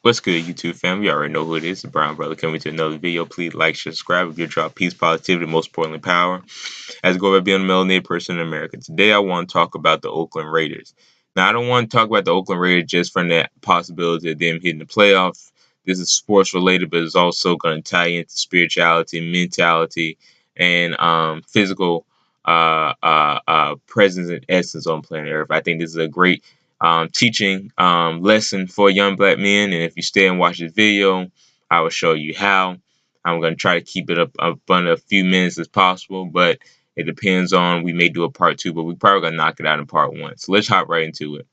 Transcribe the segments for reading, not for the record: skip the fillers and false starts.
What's good, YouTube family? You already know who it is. The Brown Brother coming to another video. Please like, share, subscribe. If you drop peace, positivity, most importantly, power. As I go about being a melanated person in America. Today, I want to talk about the Oakland Raiders. Now, I don't want to talk about the Oakland Raiders just from the possibility of them hitting the playoffs. This is sports related, but it's also going to tie into spirituality, mentality, and physical presence and essence on planet Earth. I think this is a great teaching lesson for young black men. And if you stay and watch this video, I will show you how. I'm going to try to keep it up under a few minutes as possible, but it depends on, we may do a part two, but we probably going to knock it out in part one. So let's hop right into it.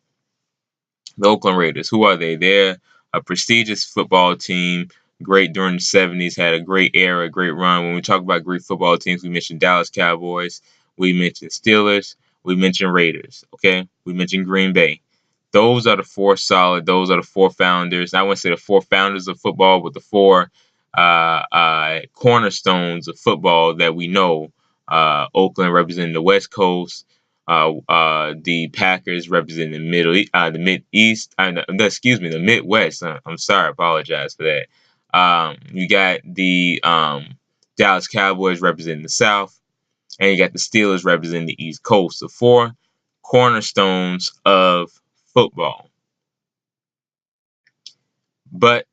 The Oakland Raiders, who are they? They're a prestigious football team, great during the 70s, had a great era, great run. When we talk about great football teams, we mentioned Dallas Cowboys, we mentioned Steelers, we mentioned Raiders, okay? We mentioned Green Bay. Those are the four solid, those are the four founders. I wouldn't say the four founders of football, but the four cornerstones of football that we know. Oakland representing the West Coast, the Packers represent the Mid East. Excuse me, the Midwest. I'm sorry, I apologize for that. You got the Dallas Cowboys representing the South, and you got the Steelers representing the East Coast. The four cornerstones of football. But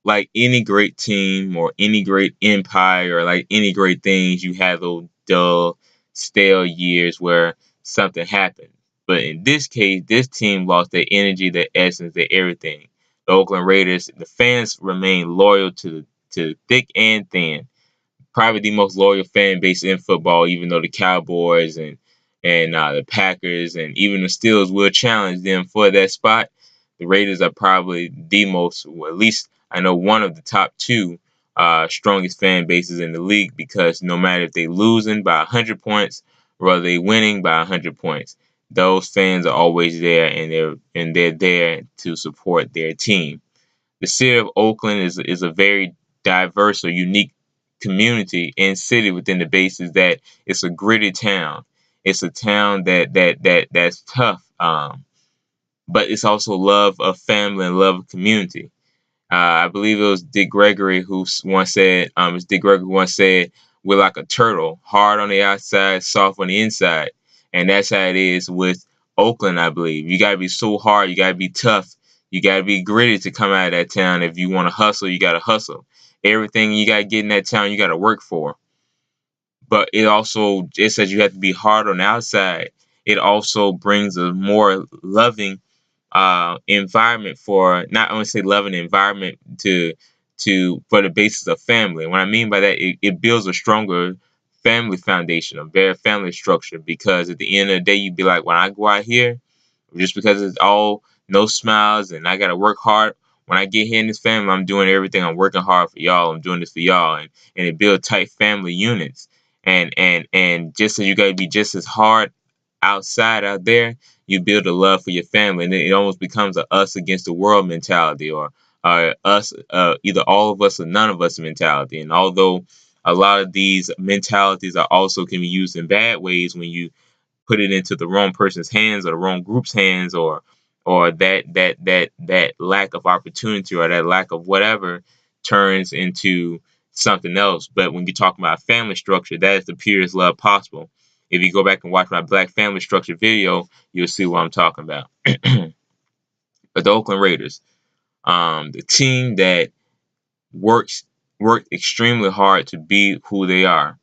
like any great team or any great empire or like any great things, you have those dull, stale years where something happened. But in this case, this team lost their energy, their essence, their everything. The Oakland Raiders, the fans remain loyal to thick and thin. Probably the most loyal fan base in football, even though the Cowboys and the Packers and even the Steelers will challenge them for that spot. The Raiders are probably the most, or at least I know one of the top two strongest fan bases in the league, because no matter if they losing by 100 points or they winning by 100 points, those fans are always there, and they're there to support their team. The city of Oakland is a very diverse or unique community and city within the bases that it's a gritty town. It's a town that's tough, but it's also love of family and love of community. I believe it was Dick Gregory who once said, it's Dick Gregory who once said, "We're like a turtle, hard on the outside, soft on the inside," and that's how it is with Oakland. I believe you gotta be so hard, you gotta be tough, you gotta be gritty to come out of that town. If you want to hustle, you gotta hustle. Everything you gotta get in that town, you gotta work for. But it also, just as you have to be hard on the outside, it also brings a more loving environment for, not only say loving environment to for the basis of family. And what I mean by that, it builds a stronger family foundation, a better family structure, because at the end of the day, you'd be like, when I go out here, just because it's all no smiles and I gotta work hard. When I get here in this family, I'm doing everything. I'm working hard for y'all. I'm doing this for y'all, and it builds tight family units. And just so you gotta be just as hard outside out there, you build a love for your family, and it almost becomes a us against the world mentality, or us, either all of us or none of us mentality. And although a lot of these mentalities are also can be used in bad ways when you put it into the wrong person's hands or the wrong group's hands, or that lack of opportunity or that lack of whatever turns into something else. But when you talk about family structure, that is the purest love possible. If you go back and watch my Black Family Structure video, you'll see what I'm talking about. But the Oakland Raiders, the team that works worked extremely hard to be who they are,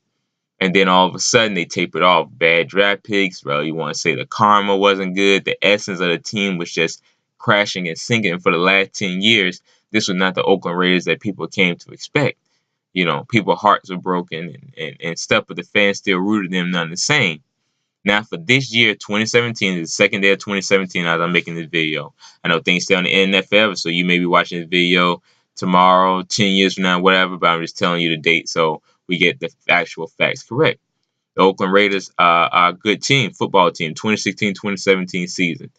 and then all of a sudden they tapered off. Bad draft picks, well, you want to say the karma wasn't good. The essence of the team was just crashing and sinking for the last 10 years. This was not the Oakland Raiders that people came to expect. You know, people's hearts were broken and stuff, but the fans still rooted them none the same. Now, for this year, 2017, the second day of 2017, as I'm making this video, I know things stay on the internet forever, so you may be watching this video tomorrow, 10 years from now, whatever, but I'm just telling you the date so we get the actual facts correct. The Oakland Raiders are a good team, football team, 2016-2017 season.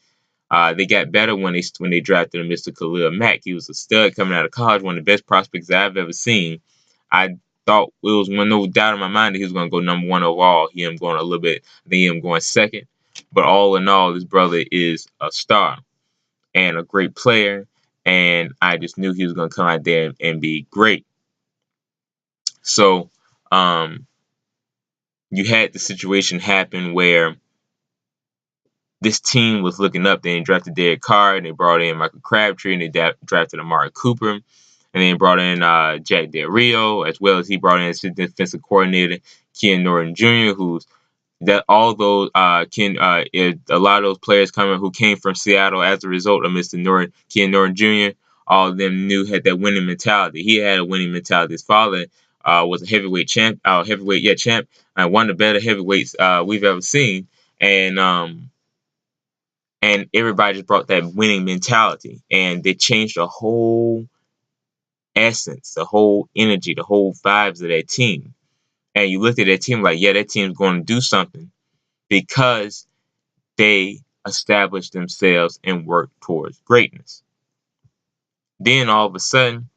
They got better when they drafted Mr. Khalil Mack. He was a stud coming out of college, one of the best prospects I've ever seen. I thought it was no doubt in my mind that he was going to go number one overall. Him going a little bit, I think him going second. But all in all, this brother is a star and a great player. and I just knew he was going to come out there and be great. So you had the situation happen where this team was looking up. They drafted Derek Carr, and they brought in Michael Crabtree, and they drafted Amari Cooper, and then brought in Jack Del Rio, as well as he brought in his defensive coordinator, Ken Norton Jr., who's that all those a lot of those players coming who came from Seattle as a result of Mr. Norton, Ken Norton Jr., all of them had that winning mentality. He had a winning mentality. His father was a heavyweight champ, and one of the better heavyweights we've ever seen. And everybody just brought that winning mentality, and they changed the whole essence, the whole energy, the whole vibes of that team. And you looked at that team like, yeah, that team's going to do something because they established themselves and worked towards greatness. Then all of a sudden,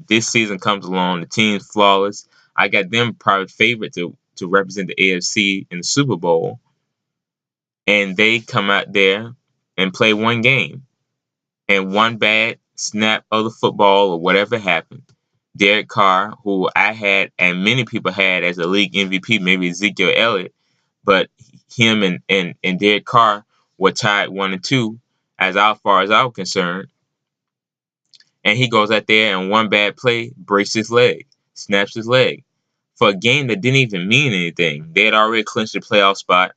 this season comes along, the team's flawless. I got them probably favorite to represent the AFC in the Super Bowl, and they come out there and play one game. And one bad snap of the football or whatever happened, Derek Carr, who I had and many people had as a league MVP, maybe Ezekiel Elliott, but him and Derek Carr were tied 1-2 as far as I was concerned. And he goes out there and one bad play breaks his leg, snaps his leg. For a game that didn't even mean anything. They had already clinched the playoff spot.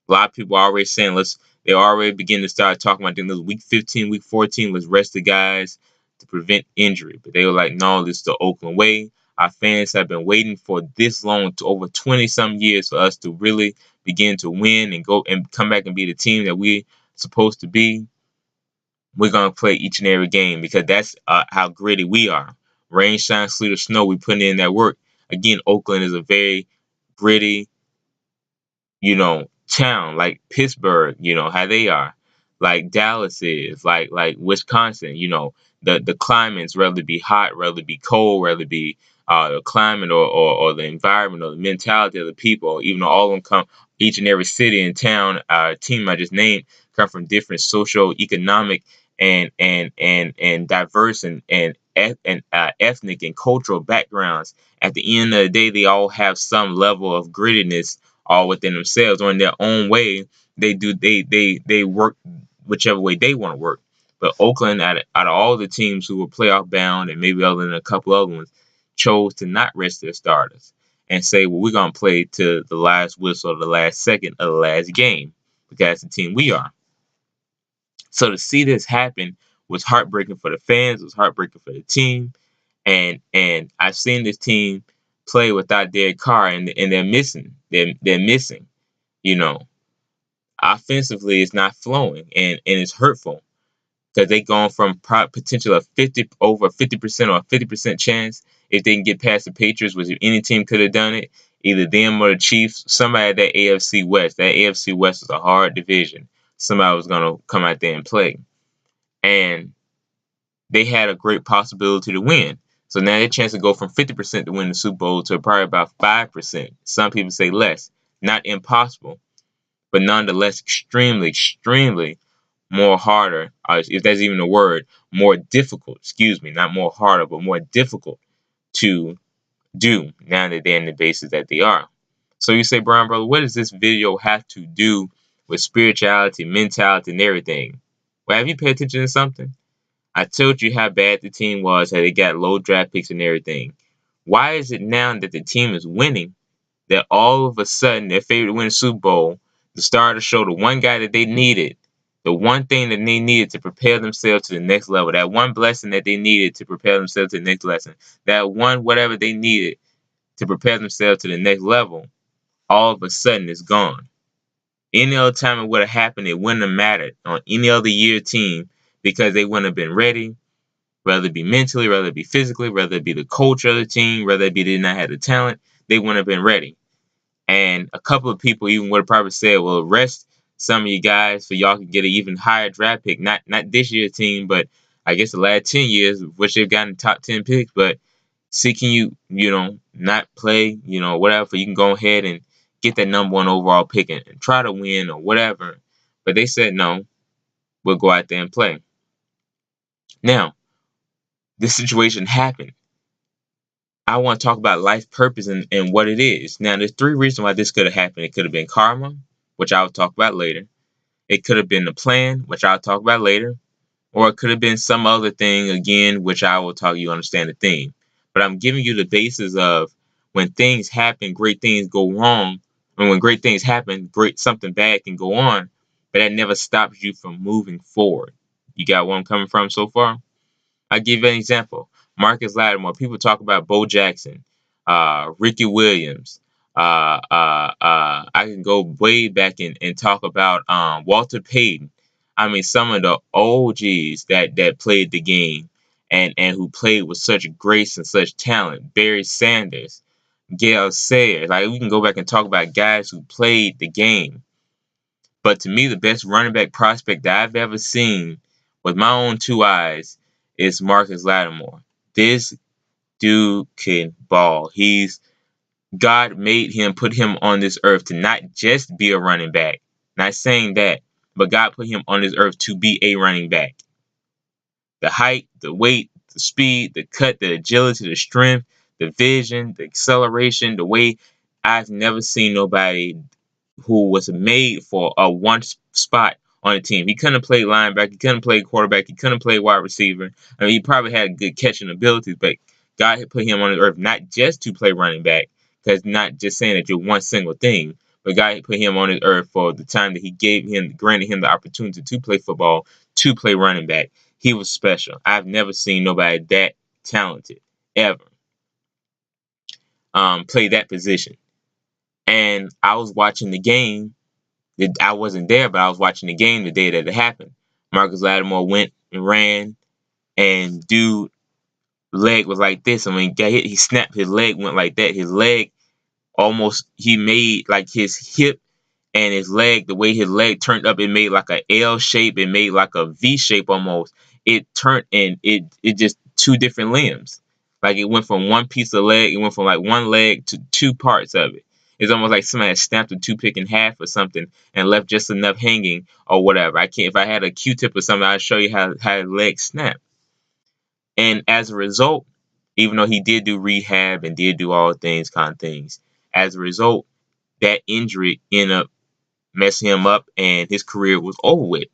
A lot of people are already saying they already begin to start talking about this week 15, week 14, let's rest the guys to prevent injury. But they were like, no, this is the Oakland way. Our fans have been waiting for this long, to over 20-some years, for us to really begin to win and go and come back and be the team that we're supposed to be. We're going to play each and every game because that's how gritty we are. Rain, shine, sleet, or snow, we put in that work. Again, Oakland is a very gritty, town, like Pittsburgh, how they are, like Dallas is, like Wisconsin, the climates, rather be hot, rather be cold, rather be the climate or the environment or the mentality of the people, even though all of them come, each and every city and town, team I just named, come from different social, economic, and diverse and ethnic and cultural backgrounds. At the end of the day, they all have some level of grittiness all within themselves or in their own way. They work whichever way they want to work. But Oakland, out of all the teams who were playoff bound and maybe other than a couple other ones, chose to not rest their starters and say, well, we're going to play to the last whistle of the last second of the last game because that's the team we are. So to see this happen was heartbreaking for the fans. It was heartbreaking for the team. And I've seen this team play without Derek Carr, and they're missing. They're missing. You know, offensively, it's not flowing, and it's hurtful because they gone from potential of 50% or a 50% chance if they can get past the Patriots, which if any team could have done it, either them or the Chiefs, somebody at that AFC West. That AFC West is a hard division. Somebody was gonna come out there and play, and they had a great possibility to win. So now their chance to go from 50% to win the Super Bowl to probably about 5%. Some people say less. Not impossible, but nonetheless extremely, extremely more harder, if that's even a word, more difficult, excuse me, not more harder, but more difficult to do now that they're in the bases that they are. So you say, Brian, brother, what does this video have to do with spirituality, mentality, and everything? Well, have you paid attention to something? I told you how bad the team was, how they got low draft picks and everything. Why is it now that the team is winning that all of a sudden their favorite to win the Super Bowl, the star of the show, the one guy that they needed, the one thing that they needed to prepare themselves to the next level, that one blessing that they needed to prepare themselves to the next lesson, that one whatever they needed to prepare themselves to the next level, all of a sudden is gone. Any other time it would have happened, it wouldn't have mattered on any other year team because they wouldn't have been ready, whether it be mentally, whether it be physically, whether it be the culture of the team, whether it be they did not have the talent, they wouldn't have been ready. And a couple of people even would have probably said, well, rest some of you guys so y'all can get an even higher draft pick. Not this year's team, but I guess the last 10 years, which they've gotten top 10 picks. But seeking not play, whatever, you can go ahead and get that number one overall pick and try to win or whatever. But they said, no, we'll go out there and play. Now, this situation happened. I want to talk about life purpose and what it is. Now, there's three reasons why this could have happened. It could have been karma, which I'll talk about later. It could have been the plan, which I'll talk about later. Or it could have been some other thing, again, which I will talk you understand the theme. But I'm giving you the basis of when things happen, great things go wrong. And when great things happen, great something bad can go on. But that never stops you from moving forward. You got where I'm coming from so far? I'll give you an example. Marcus Lattimore. People talk about Bo Jackson, Ricky Williams. I can go way back and talk about Walter Payton. I mean, some of the OGs that played the game and who played with such grace and such talent. Barry Sanders, Gale Sayers. Like, we can go back and talk about guys who played the game. But to me, the best running back prospect that I've ever seen with my own two eyes is Marcus Lattimore. This dude can ball. God made him, put him on this earth to not just be a running back. Not saying that, but God put him on this earth to be a running back. The height, the weight, the speed, the cut, the agility, the strength, the vision, the acceleration, the way I've never seen nobody who was made for a one spot on the team. He couldn't play linebacker. He couldn't play quarterback. He couldn't play wide receiver. I mean, he probably had good catching abilities, but God had put him on the earth not just to play running back, because not just saying that you're one single thing, but God had put him on the earth for the time that He granted him the opportunity to play football, to play running back. He was special. I've never seen nobody that talented ever play that position. And I was watching the game. I wasn't there, but I was watching the game the day that it happened. Marcus Lattimore went and ran, and dude leg was like this. And when he got hit, he snapped. His leg went like that. His leg almost, he made like his hip and his leg, the way his leg turned up, it made like a L shape. It made like a V shape almost. It turned, and it just two different limbs. Like, it went from one piece of leg, it went from like one leg to two parts of it. It's almost like somebody had snapped a toothpick in half or something and left just enough hanging or whatever. I can't, if I had a Q-tip or something, I'd show you how his leg snapped. And as a result, even though he did do rehab and did do all things, kind of things, as a result, that injury ended up messing him up and his career was over with.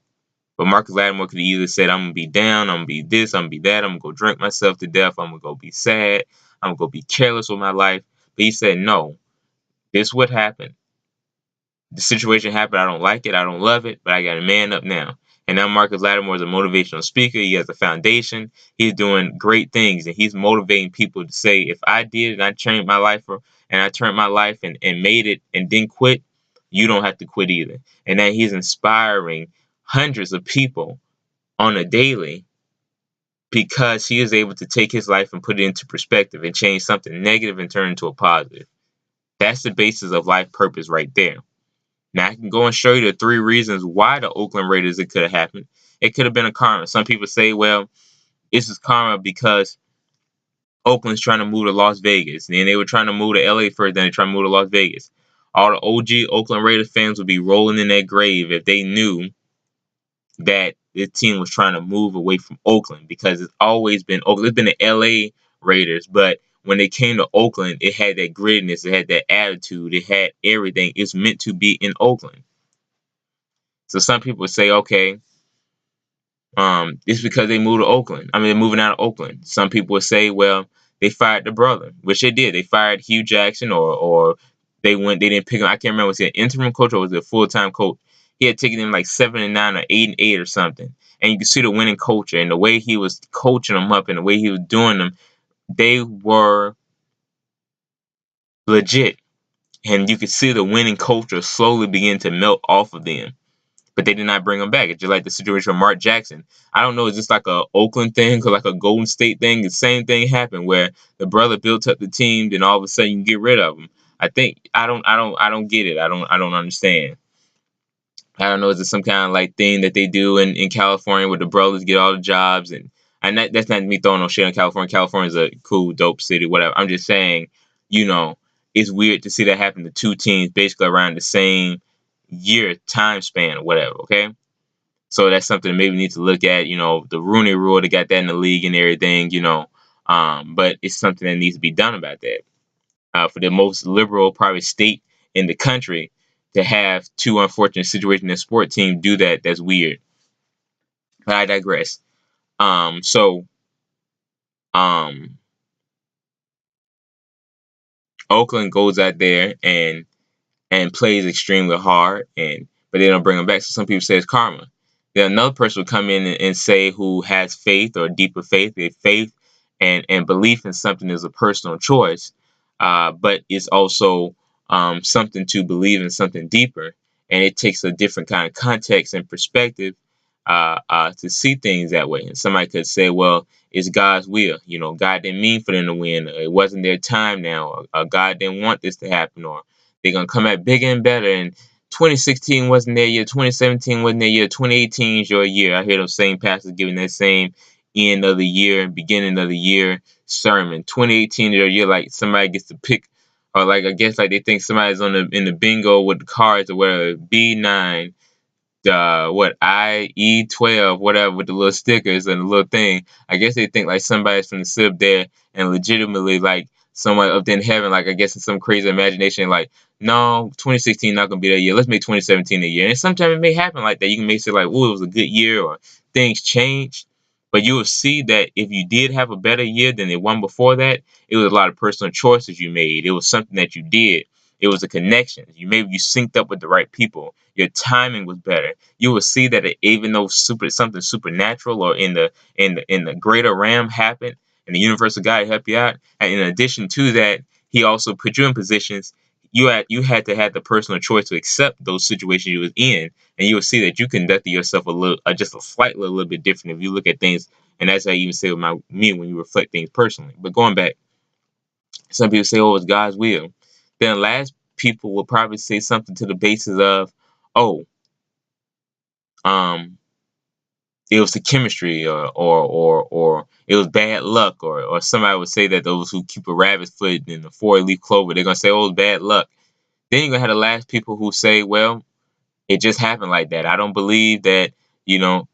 But Marcus Lattimore could have either said, I'm going to be down, I'm going to be this, I'm going to be that, I'm going to go drink myself to death, I'm going to go be sad, I'm going to go be careless with my life. But he said, no, this would happen. The situation happened. I don't like it. I don't love it, but I got to man up now. And now Marcus Lattimore is a motivational speaker. He has a foundation. He's doing great things, and he's motivating people to say, if I did and I changed my life and I turned my life and made it and didn't quit, you don't have to quit either. And then he's inspiring hundreds of people on a daily because he is able to take his life and put it into perspective and change something negative and turn it into a positive. That's the basis of life purpose right there. Now, I can go and show you the three reasons why the Oakland Raiders it could have happened. It could have been a karma. Some people say, well, this is karma because Oakland's trying to move to Las Vegas. And they were trying to move to LA first, then they trying to move to Las Vegas. All the OG Oakland Raiders fans would be rolling in their grave if they knew that this team was trying to move away from Oakland, because it's always been Oakland. It's been the LA Raiders, but when they came to Oakland, it had that grittiness, it had that attitude, it had everything. It's meant to be in Oakland. So some people would say, okay, it's because they moved to Oakland. I mean, they're moving out of Oakland. Some people would say, well, they fired the brother, which they did. They fired Hugh Jackson, or they didn't pick him. I can't remember, was he an interim coach or was it a full-time coach? He had taken them like 7-9 or 8-8 or something. And you can see the winning culture and the way he was coaching them up and the way he was doing them. They were legit. And you could see the winning culture slowly begin to melt off of them. But they did not bring him back. It's just like the situation with Mark Jackson. I don't know, is this like a Oakland thing or like a Golden State thing? The same thing happened where the brother built up the team, then all of a sudden you get rid of him. I think I don't get it. I don't understand. I don't know, is it some kind of like thing that they do in California where the brothers get all the jobs, and that's not me throwing no shit on California. California's a cool, dope city, whatever. I'm just saying, it's weird to see that happen to two teams basically around the same year time span or whatever, okay? So that's something maybe we need to look at. The Rooney Rule, they got that in the league and everything. But it's something that needs to be done about that. For the most liberal private state in the country to have two unfortunate situations in a sport team do that, that's weird. But I digress. So um, Oakland goes out there and plays extremely hard, but they don't bring them back. So some people say it's karma. Then another person will come in and say who has faith or deeper faith. Their faith and belief in something is a personal choice, but it's also something to believe in something deeper, and it takes a different kind of context and perspective to see things that way. And somebody could say, well, it's God's will. God didn't mean for them to win. It wasn't their time now. Or God didn't want this to happen, or they're gonna come out bigger and better. And 2016 wasn't their year. 2017 wasn't their year. 2018 is your year. I hear those same pastors giving that same end of the year and beginning of the year sermon. 2018 is your year. Like somebody gets to pick, or like I guess like they think somebody's in the bingo with the cards or whatever. B9, what IE12, whatever, with the little stickers and the little thing. I guess they think like somebody's from the sit up there and legitimately like someone up there in heaven, like I guess in some crazy imagination, like, no, 2016 not gonna be that year. Let's make 2017 a year. And sometimes it may happen like that. You can make it like, oh, it was a good year, or things changed. But you will see that if you did have a better year than the one before that, it was a lot of personal choices you made. It was something that you did. It was a connection. Maybe you synced up with the right people. Your timing was better. You will see that even though something supernatural or in the greater realm happened, and the universal God help you out, and in addition to that, He also put you in positions. You had to have the personal choice to accept those situations you was in, and you will see that you conducted yourself a little, just a slightly a little bit different if you look at things. And that's how you even say with me when you reflect things personally. But going back, some people say, "Oh, it's God's will." Then last people will probably say something to the basis of, "Oh, um, it was the chemistry, or it was bad luck," or somebody would say that those who keep a rabbit's foot in the four-leaf clover, they're gonna say, "Oh, it's bad luck." Then you're gonna have the last people who say, "Well, it just happened like that. I don't believe that, you know."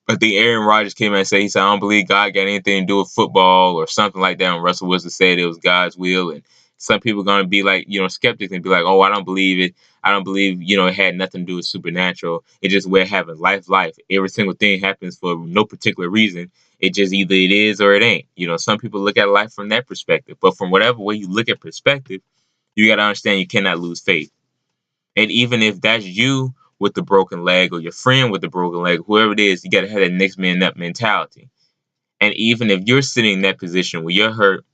I think Aaron Rodgers came out and said, he said, "I don't believe God got anything to do with football," or something like that. And Russell Wilson said it was God's will. And some people are going to be like, skeptics and be like, "Oh, I don't believe it. I don't believe, it had nothing to do with supernatural. It just where it happens. Life. Every single thing happens for no particular reason. It just either it is or it ain't." Some people look at life from that perspective. But from whatever way you look at perspective, you got to understand you cannot lose faith. And even if that's you with the broken leg, or your friend with the broken leg, whoever it is, you got to have that next man up mentality. And even if you're sitting in that position where you're hurt,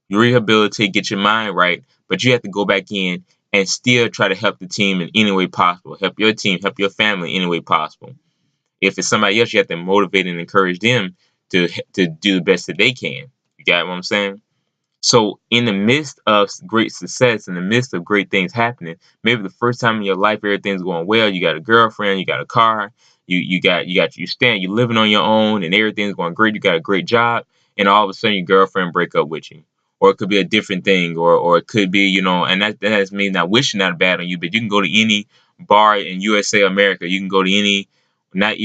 you rehabilitate, get your mind right, but you have to go back in and still try to help the team in any way possible. Help your team, help your family in any way possible. If it's somebody else, you have to motivate and encourage them to do the best that they can. You got what I'm saying? So in the midst of great success, in the midst of great things happening, maybe the first time in your life everything's going well, you got a girlfriend, you got a car, you're living on your own and everything's going great, you got a great job, and all of a sudden your girlfriend break up with you. Or it could be a different thing, or it could be, and that has me not wishing that bad on you, but you can go to any bar in USA America, you can go to any, not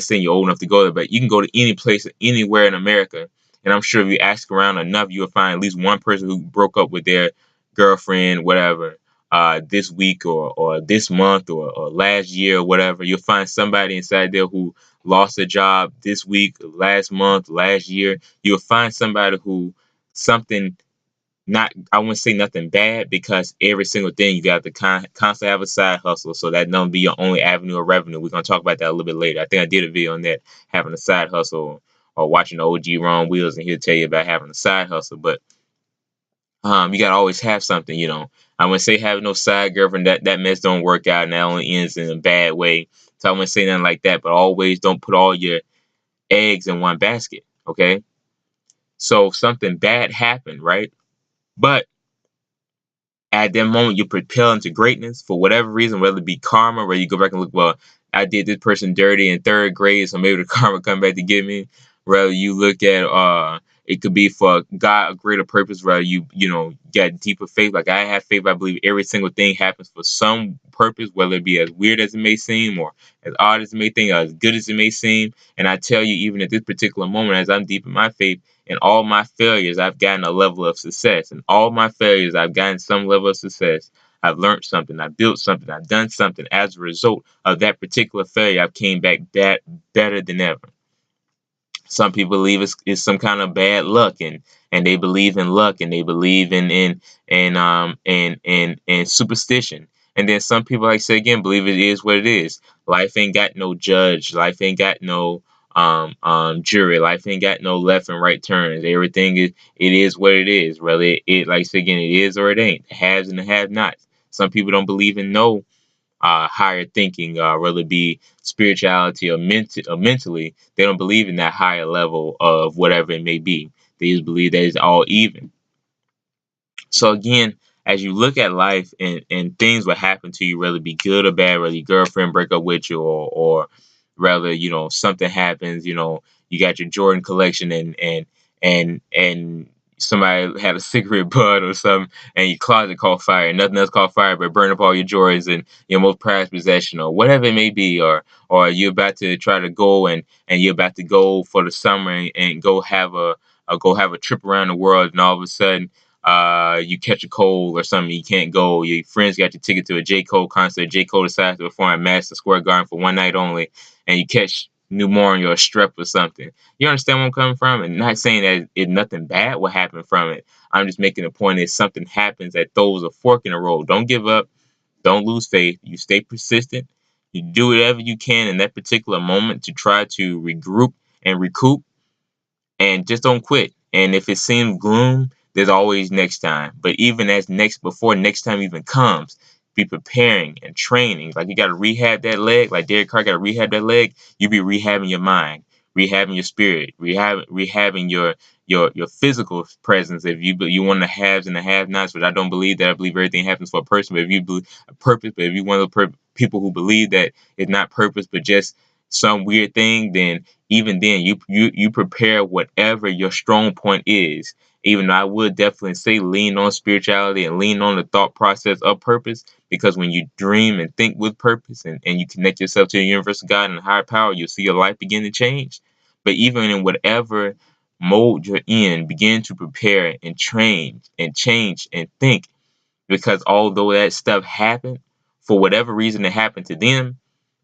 saying you're old enough to go there, but you can go to any place anywhere in America, and I'm sure if you ask around enough, you'll find at least one person who broke up with their girlfriend, whatever, this week, or this month, or last year, or whatever. You'll find somebody inside there who lost a job this week, last month, last year. You'll find somebody who something, not, I wouldn't say nothing bad, because every single thing you got to constantly have a side hustle, so that don't be your only avenue of revenue. We're gonna talk about that a little bit later. I think I did a video on that, having a side hustle, or watching the OG Ron Wheels, and he'll tell you about having a side hustle. But you gotta always have something. I wouldn't say having no side girlfriend, that mess don't work out and that only ends in a bad way. So I wouldn't say nothing like that. But always don't put all your eggs in one basket. Okay. So something bad happened, right? But at that moment, you propel into greatness for whatever reason, whether it be karma, where you go back and look, well, I did this person dirty in third grade, so maybe the karma come back to get me. Whether you look at, It could be for God, a greater purpose, where you know, get deeper faith. Like I have faith, I believe every single thing happens for some purpose, whether it be as weird as it may seem, or as odd as it may think, or as good as it may seem. And I tell you, even at this particular moment, as I'm deep in my faith, in all my failures, I've gotten a level of success. In all my failures, I've gotten some level of success. I've learned something. I built something. I've done something. As a result of that particular failure, I've came back better than ever. Some people believe it's some kind of bad luck, and they believe in luck, and they believe in superstition. And then some people, like I said again, believe it is what it is. Life ain't got no judge. Life ain't got no jury. Life ain't got no left and right turns. Everything is what it is. Whether it like I said again, it is or it ain't. The haves and the have nots. Some people don't believe in no higher thinking, whether it be spirituality or mentally. They don't believe in that higher level of whatever it may be. They just believe that it's all even. So again, as you look at life, and things will happen to you, whether it be good or bad, whether your girlfriend break up with you, or rather, you know, something happens, you know, you got your Jordan collection, and somebody had a cigarette butt or something, and your closet caught fire, and nothing else caught fire but burn up all your Jordans and your most prized possession, or whatever it may be, or you're about to try to go, and you're about to go for the summer, and go have a trip around the world, and all of a sudden you catch a cold or something, you can't go. Your friends got your ticket to a J. Cole concert. J. Cole decides to perform at Madison Square Garden for one night only, and you catch pneumonia or strep or something. You understand where I'm coming from? And not saying that nothing bad will happen from it. I'm just making a point that something happens that throws a fork in the road. Don't give up. Don't lose faith. You stay persistent. You do whatever you can in that particular moment to try to regroup and recoup, and just don't quit. And if it seems gloom, there's always next time. But even as before next time even comes, be preparing and training. Like you got to rehab that leg. Like Derek Carr got to rehab that leg. You be rehabbing your mind, rehabbing your spirit, rehabbing your physical presence. If you want the haves and the have-nots, which I don't believe that. I believe everything happens for a person. But if you believe a purpose, but if you one of the people who believe that it's not purpose, but just some weird thing, then even then you prepare whatever your strong point is. Even though I would definitely say lean on spirituality and lean on the thought process of purpose, because when you dream and think with purpose, and you connect yourself to the universe, God, and higher power, you'll see your life begin to change. But even in whatever mode you're in, begin to prepare and train and change and think, because although that stuff happened, for whatever reason it happened to them,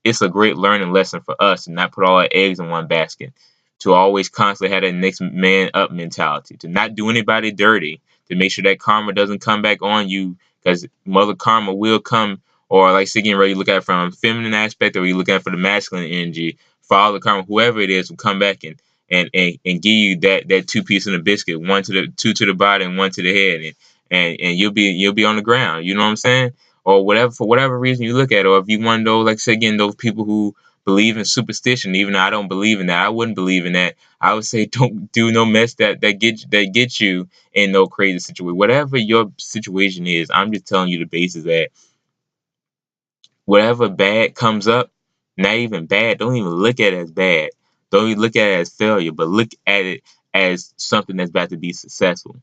it's a great learning lesson for us to not put all our eggs in one basket, to always constantly have that next man up mentality, to not do anybody dirty, to make sure that karma doesn't come back on you, because mother karma will come. Or like again, whether you look at it from a feminine aspect, or you look at it for the masculine energy, father karma, whoever it is, will come back and give you that two piece in the biscuit, two to the body and one to the head, and you'll be on the ground. You know what I'm saying? Or whatever, for whatever reason you look at it. Or if you one of those, like I said again, those people who believe in superstition, even though I don't believe in that, I wouldn't believe in that. I would say don't do no mess that gets you in no crazy situation. Whatever your situation is, I'm just telling you the basis that whatever bad comes up, not even bad, don't even look at it as bad. Don't even look at it as failure, but look at it as something that's about to be successful.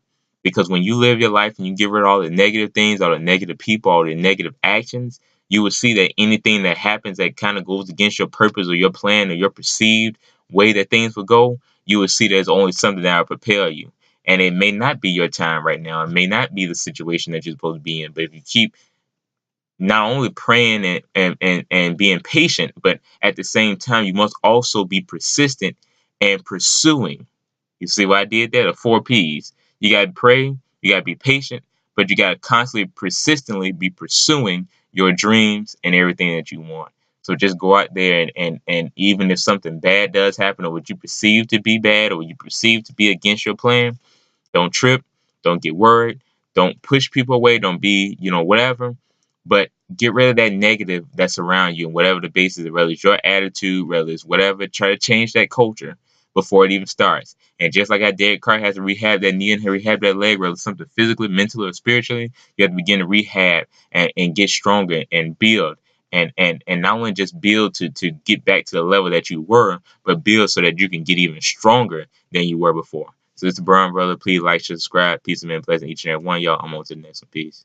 Because when you live your life and you get rid of all the negative things, all the negative people, all the negative actions, you will see that anything that happens that kind of goes against your purpose or your plan or your perceived way that things will go, you will see there's only something that will propel you. And it may not be your time right now. It may not be the situation that you're supposed to be in. But if you keep not only praying and being patient, but at the same time, you must also be persistent and pursuing. You see why I did that? The four P's. You got to pray, you got to be patient, but you got to constantly, persistently be pursuing your dreams and everything that you want. So just go out there, and even if something bad does happen, or what you perceive to be bad, or what you perceive to be against your plan, don't trip. Don't get worried. Don't push people away. Don't be, whatever. But get rid of that negative that's around you, and whatever the basis is, whether it's your attitude, whether it's whatever, try to change that culture before it even starts. And just like Derek Carr has to rehab that knee and rehab that leg, whether it's something physically, mentally, or spiritually, you have to begin to rehab and get stronger and build. And not only just build to get back to the level that you were, but build so that you can get even stronger than you were before. So it's the Brown Brother. Please like, share, subscribe. Peace and man, blessing each and every one. Y'all, I'm on to the next one. Peace.